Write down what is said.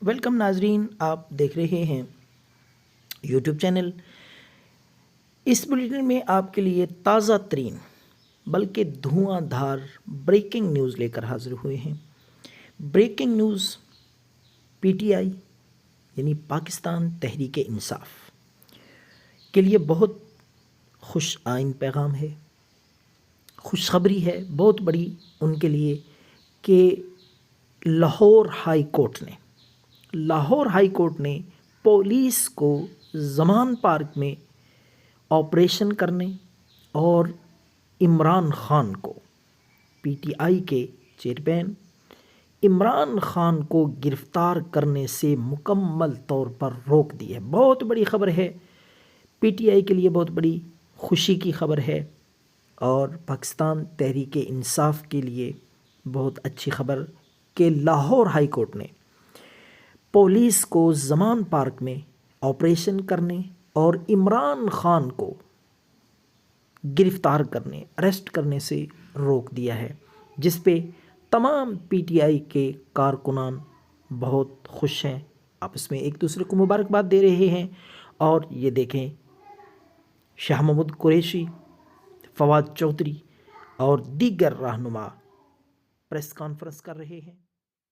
Welcome ناظرین، آپ دیکھ رہے ہیں یوٹیوب چینل۔ اس بلیٹن میں آپ کے لیے تازہ ترین بلکہ دھواں دھار بریکنگ نیوز لے کر حاضر ہوئے ہیں۔ Breaking news P T I یعنی پاکستان تحریک انصاف کے لیے بہت خوش آئند پیغام ہے، خوشخبری ہے بہت بڑی ان کے لیے کہ لاہور ہائی کورٹ نے پولیس کو زمان پارک میں آپریشن کرنے اور عمران خان کو، پی ٹی آئی کے چیئرمین عمران خان کو گرفتار کرنے سے مکمل طور پر روک دی ہے۔ بہت بڑی خبر ہے، پی ٹی آئی کے لیے بہت بڑی خوشی کی خبر ہے اور پاکستان تحریک انصاف کے لیے بہت اچھی خبر کہ لاہور ہائی کورٹ نے پولیس کو زمان پارک میں آپریشن کرنے اور عمران خان کو گرفتار کرنے، اریسٹ کرنے سے روک دیا ہے، جس پہ تمام پی ٹی آئی کے کارکنان بہت خوش ہیں، آپس میں ایک دوسرے کو مبارکباد دے رہے ہیں۔ اور یہ دیکھیں، شاہ محمود قریشی، فواد چودھری اور دیگر رہنما پریس کانفرنس کر رہے ہیں۔